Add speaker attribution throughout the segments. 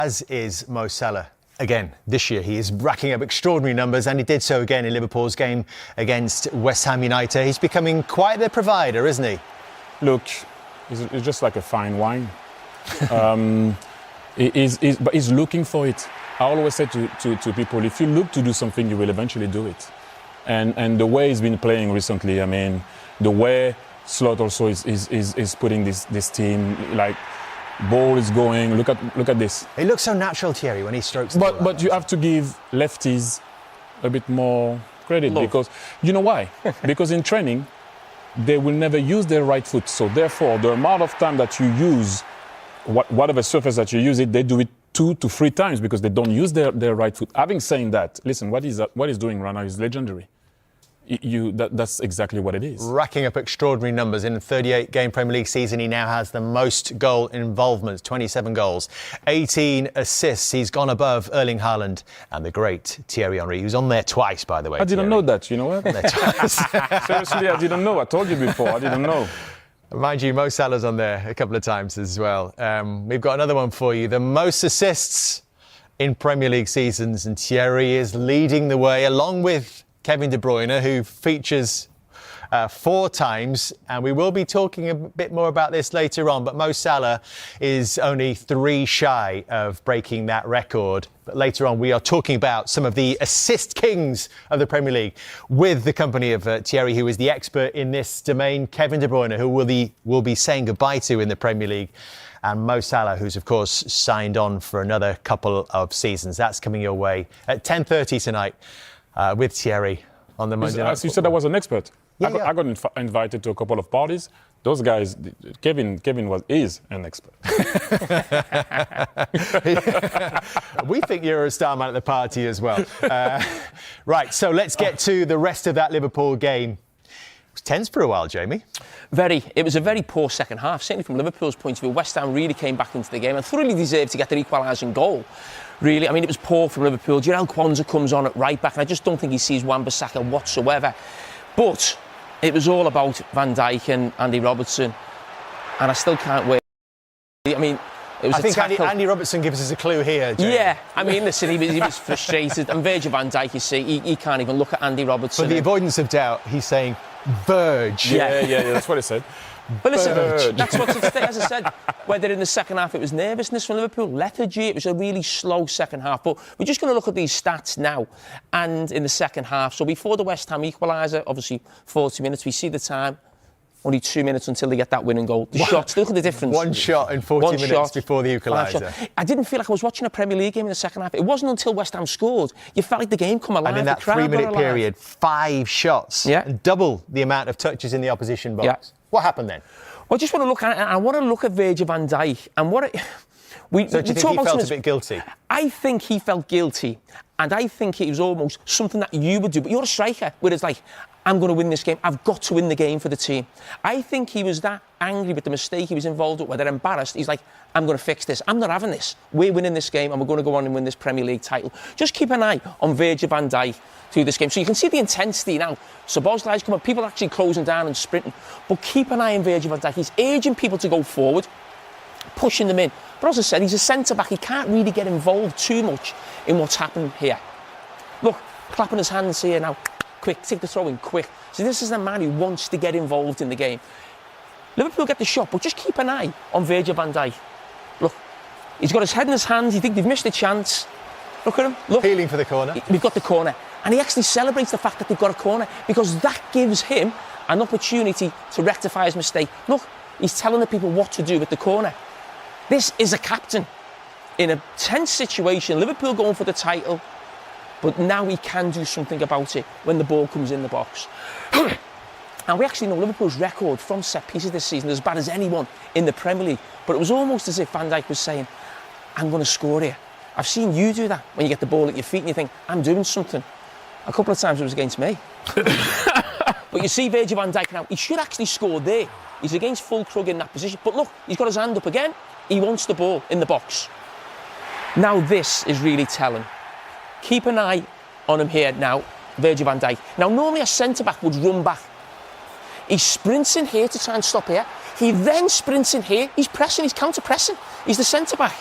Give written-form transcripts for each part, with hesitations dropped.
Speaker 1: As is Mo Salah. Again, this year he is racking up extraordinary numbers, and he did so again in Liverpool's game against West Ham United. He's becoming quite the provider, isn't he?
Speaker 2: Look, he's just like a fine wine. But he's looking for it. I always say to people, if you look to do something, you will eventually do it. And the way he's been playing recently, I mean, the way Slot also is putting this team, like, ball is going. Look at this.
Speaker 1: It looks so natural, Thierry, when he strokes the ball.
Speaker 2: But you have to give lefties a bit more credit. Because you know why? Because in training, they will never use their right foot. So therefore, the amount of time that you use, whatever surface that you use it, they do it 2 to 3 times because they don't use their right foot. Having said that, listen, what he's doing right now is legendary. That's exactly what it is.
Speaker 1: Racking up extraordinary numbers. In a 38-game Premier League season, he now has the most goal involvements, 27 goals, 18 assists. He's gone above Erling Haaland and the great Thierry Henry, who's on there twice, by the way.
Speaker 2: I didn't know that, you know what?
Speaker 1: Seriously,
Speaker 2: I didn't know. I told you before, I didn't know.
Speaker 1: Mind you, Mo Salah's on there a couple of times as well. We've got another one for you. The most assists in Premier League seasons, and Thierry is leading the way, along with Kevin De Bruyne, who features 4 times, and we will be talking a bit more about this later on, but Mo Salah is only 3 shy of breaking that record. But later on, we are talking about some of the assist kings of the Premier League with the company of Thierry, who is the expert in this domain, Kevin De Bruyne, who will be saying goodbye to in the Premier League, and Mo Salah, who's, of course, signed on for another couple of seasons. That's coming your way at 10:30 tonight. With Thierry on the Monday Night
Speaker 2: As you said, I was an expert.
Speaker 1: Yeah,
Speaker 2: I got invited to a couple of parties. Those guys, Kevin is an expert.
Speaker 1: We think you're a star man at the party as well. Right, so let's get to the rest of that Liverpool game. It was tense for a while, Jamie.
Speaker 3: It was a very poor second half, certainly from Liverpool's point of view. West Ham really came back into the game and thoroughly deserved to get their equalising goal. Really, I mean, it was poor from Liverpool. Jarell Quansah comes on at right back, and I just don't think he sees Wan-Bissaka whatsoever. But it was all about Van Dijk and Andy Robertson, and I still can't wait. I mean, it was
Speaker 1: I think
Speaker 3: tackle.
Speaker 1: Andy Robertson gives us a clue here, Jamie.
Speaker 3: Yeah, I mean, listen, he was frustrated, and Virgil van Dijk, you see, he can't even look at Andy Robertson.
Speaker 1: For the avoidance of doubt, he's saying Verge.
Speaker 2: Yeah, that's what he said.
Speaker 3: But listen, that's what's at stake. As I said, whether in the second half it was nervousness from Liverpool, lethargy, it was a really slow second half. But we're just going to look at these stats now and in the second half. So before the West Ham equaliser, obviously 40 minutes, we see the time. Only 2 minutes until they get that winning goal. The shots, look at the difference.
Speaker 1: One shot in 40 minutes before the equaliser.
Speaker 3: I didn't feel like I was watching a Premier League game in the second half. It wasn't until West Ham scored. You felt like the game come alive.
Speaker 1: And in that 3-minute period, 5 shots.
Speaker 3: Yeah.
Speaker 1: And double the amount of touches in the opposition box.
Speaker 3: Yeah.
Speaker 1: What happened then?
Speaker 3: Well, I just want to look at it. I want to look at Virgil van Dijk. And what it...
Speaker 1: So do you think he felt a bit guilty?
Speaker 3: I think he felt guilty. And I think it was almost something that you would do. But you're a striker, where it's like, I'm going to win this game. I've got to win the game for the team. I think he was that angry with the mistake he was involved with, where they're embarrassed. He's like, I'm going to fix this. I'm not having this. We're winning this game and we're going to go on and win this Premier League title. Just keep an eye on Virgil van Dijk through this game. So you can see the intensity now. Szoboszlai's coming, people are actually closing down and sprinting. But keep an eye on Virgil van Dijk. He's urging people to go forward, pushing them in. But as I said, he's a centre-back. He can't really get involved too much in what's happened here. Look, clapping his hands here now. Quick, take the throw in, quick. So this is a man who wants to get involved in the game. Liverpool get the shot, but just keep an eye on Virgil van Dijk. Look, he's got his head in his hands. You think they've missed a chance. Look at him. Look.
Speaker 1: Peeling for the corner.
Speaker 3: We've got the corner. And he actually celebrates the fact that they've got a corner because that gives him an opportunity to rectify his mistake. Look, he's telling the people what to do with the corner. This is a captain. In a tense situation, Liverpool going for the title, but now he can do something about it when the ball comes in the box. And we actually know Liverpool's record from set pieces this season is as bad as anyone in the Premier League. But it was almost as if Van Dijk was saying, I'm going to score here. I've seen you do that when you get the ball at your feet and you think, I'm doing something. A couple of times it was against me. But you see Virgil van Dijk now, he should actually score there. He's against Fulkrug in that position. But look, he's got his hand up again. He wants the ball in the box. Now this is really telling. Keep an eye on him here now, Virgil van Dijk. Now, normally a centre-back would run back. He sprints in here to try and stop here. He then sprints in here. He's pressing, he's counter-pressing. He's the centre-back.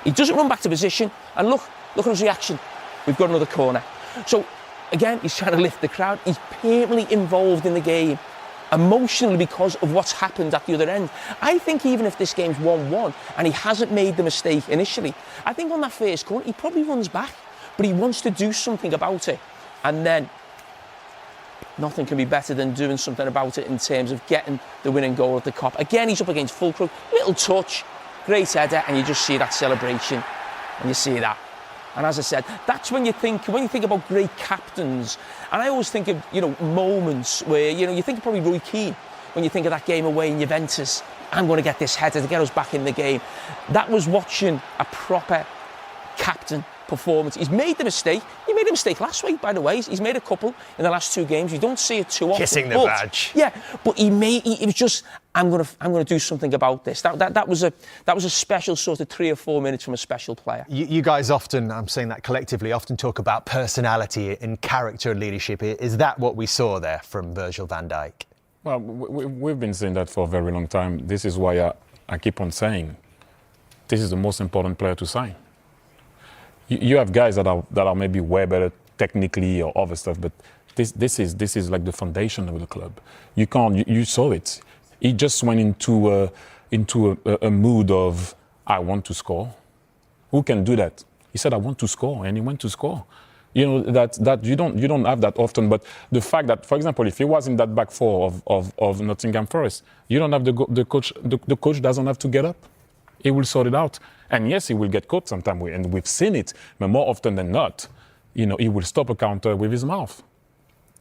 Speaker 3: He doesn't run back to position, and look at his reaction. We've got another corner. So, again, he's trying to lift the crowd. He's permanently involved in the game, emotionally, because of what's happened at the other end. I think even if this game's 1-1 and he hasn't made the mistake initially, I think on that first corner he probably runs back, but he wants to do something about it. And then nothing can be better than doing something about it in terms of getting the winning goal at the Kop. Again, he's up against Fulcrum, little touch, great header, and you just see that celebration, and you see that. And as I said, that's when you think about great captains, and I always think of, moments where, you think of probably Roy Keane when you think of that game away in Juventus. I'm going to get this header to get us back in the game. That was watching a proper captain performance. He's made the mistake. He made a mistake last week, by the way. He's made a couple in the last 2 games. You don't see it too often.
Speaker 1: Kissing the badge.
Speaker 3: Yeah, but it was just, I'm going to do something about this. That was a special sort of 3 or 4 minutes from a special player.
Speaker 1: You guys often, I'm saying that collectively, often talk about personality and character and leadership. Is that what we saw there from Virgil van Dijk?
Speaker 2: Well, we've been saying that for a very long time. This is why I keep on saying this is the most important player to sign. You have guys that are maybe way better technically or other stuff, but this is like the foundation of the club. You saw it. He just went into a mood of, I want to score. Who can do that? He said, I want to score, and he went to score. That you don't have that often. But the fact that, for example, if he was in that back four of Nottingham Forest, you don't have the coach. The coach doesn't have to get up. He will sort it out. And yes, he will get caught sometime, and we've seen it. But more often than not, he will stop a counter with his mouth.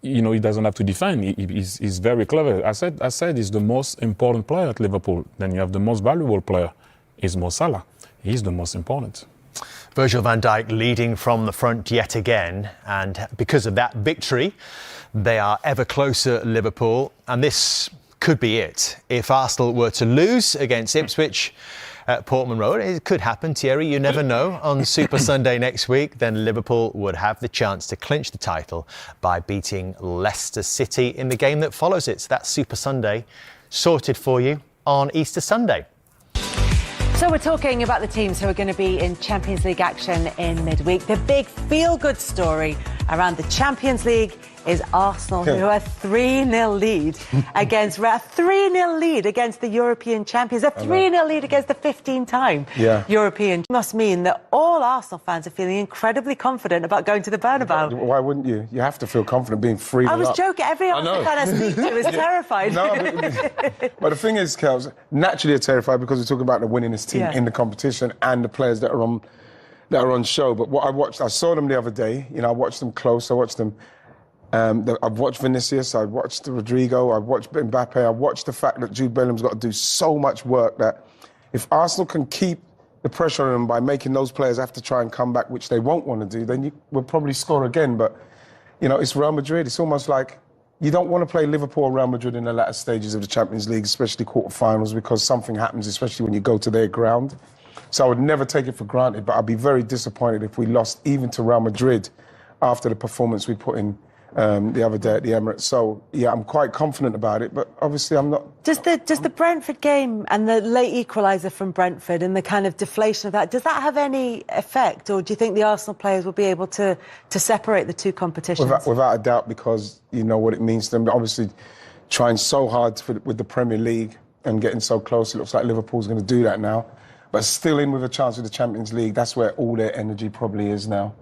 Speaker 2: He doesn't have to defend. He's very clever. I said he's the most important player at Liverpool. Then you have the most valuable player, is Mo Salah. He's the most important.
Speaker 1: Virgil van Dijk leading from the front yet again, and because of that victory, they are ever closer, Liverpool, and this could be it. If Arsenal were to lose against Ipswich at Portman Road, it could happen, Thierry, you never know, on Super Sunday next week, then Liverpool would have the chance to clinch the title by beating Leicester City in the game that follows it. So that's Super Sunday sorted for you on Easter Sunday.
Speaker 4: So we're talking about the teams who are going to be in Champions League action in midweek. The big feel-good story around the Champions League is Arsenal, who are 3-0 lead against a 3-0 lead against the European champions, a 3-0 lead against the 15-time European. Must mean that all Arsenal fans are feeling incredibly confident about going to the Bernabeu.
Speaker 5: Why wouldn't you? You have to feel confident being 3-0
Speaker 4: I was
Speaker 5: up.
Speaker 4: joking. Every Arsenal fan I speak to is terrified.
Speaker 5: No, but the thing is, Kels, naturally you're terrified because we're talking about the winningest team in the competition and the players that are on show. But what I saw them the other day. I watched them close. I watched them. I've watched Vinicius, I've watched Rodrigo, I've watched Mbappe, I've watched the fact that Jude Bellingham's got to do so much work that if Arsenal can keep the pressure on them by making those players have to try and come back, which they won't want to do, then you will probably score again. But, it's Real Madrid. It's almost like you don't want to play Liverpool or Real Madrid in the latter stages of the Champions League, especially quarterfinals, because something happens, especially when you go to their ground. So I would never take it for granted, but I'd be very disappointed if we lost even to Real Madrid after the performance we put in the other day at the Emirates. So, yeah, I'm quite confident about it, but obviously I'm not...
Speaker 4: Does the Brentford game and the late equaliser from Brentford and the kind of deflation of that, does that have any effect, or do you think the Arsenal players will be able to separate the two competitions?
Speaker 5: Without a doubt, because you know what it means to them. Obviously, trying so hard with the Premier League and getting so close, it looks like Liverpool's going to do that now. But still in with a chance of the Champions League, that's where all their energy probably is now.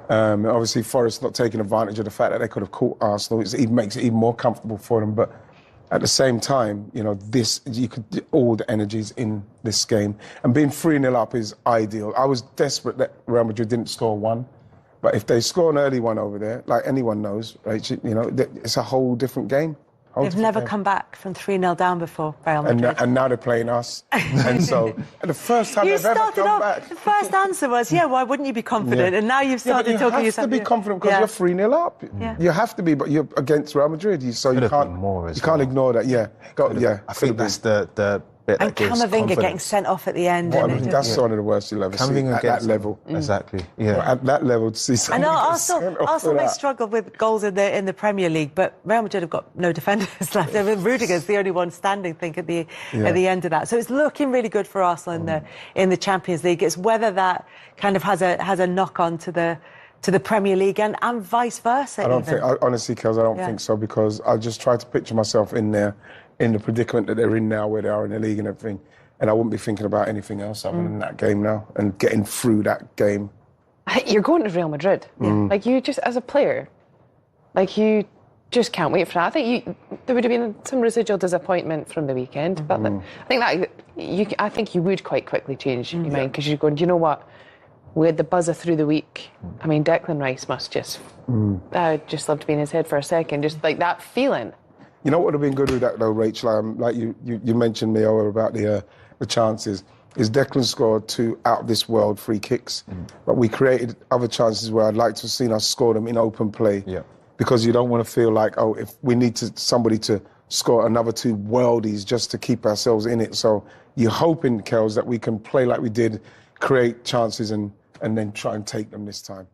Speaker 5: Obviously, Forest not taking advantage of the fact that they could have caught Arsenal. It makes it even more comfortable for them. But at the same time, all the energies in this game. And being 3-0 up is ideal. I was desperate that Real Madrid didn't score one. But if they score an early one over there, like anyone knows, right, it's a whole different game.
Speaker 4: They've never come back from 3-0 down before, Real Madrid.
Speaker 5: And now they're playing us. And so, the first time they've ever come back...
Speaker 4: The first answer was, why wouldn't you be confident? And now you've started talking yourself...
Speaker 5: You have to be confident because you're 3-0 up. You have to be, but you're against Real Madrid. So you can't ignore that.
Speaker 1: I think that's the bit
Speaker 4: And
Speaker 1: that gives
Speaker 4: Camavinga getting
Speaker 1: confidence.
Speaker 4: sent off at the end.
Speaker 5: Well,
Speaker 4: and
Speaker 5: I
Speaker 4: it
Speaker 5: mean,
Speaker 4: just-
Speaker 5: that's one of the worst you'll ever see
Speaker 1: Camavinga
Speaker 5: at
Speaker 1: gets
Speaker 5: that level.
Speaker 1: Exactly. Yeah.
Speaker 5: At that level, to see
Speaker 4: I
Speaker 5: somebody
Speaker 4: know
Speaker 5: get sent
Speaker 4: Arsenal,
Speaker 5: off
Speaker 4: Arsenal
Speaker 5: for
Speaker 4: may
Speaker 5: that.
Speaker 4: struggle with goals in the Premier League, but Real Madrid have got no defenders left. I mean, Rudiger's the only one standing, I think, at the end of that. So it's looking really good for Arsenal in the Champions League. It's whether that kind of has a knock on to the Premier League and vice versa.
Speaker 5: I don't think, honestly, Kels, I don't think so, because I just try to picture myself in there, in the predicament that they're in now, where they are in the league and everything, and I wouldn't be thinking about anything else other than that game now and getting through that game.
Speaker 6: You're going to Real Madrid. Like, you just, as a player, like, you just can't wait for that. I think there would have been some residual disappointment from the weekend, but I think you would quite quickly change your mind, because you're going, do you know what? We had the buzzer through the week. I mean, Declan Rice must just, I'd just love to be in his head for a second, just like that feeling.
Speaker 5: You know what would have been good with that though, Rachel? Like you mentioned me over about the chances. Is Declan scored 2 out of this world free kicks, but we created other chances where I'd like to have seen us score them in open play. Yeah. Because you don't want to feel like, oh, if we need somebody to score another 2 worldies just to keep ourselves in it. So you're hoping, Kels, that we can play like we did, create chances and then try and take them this time.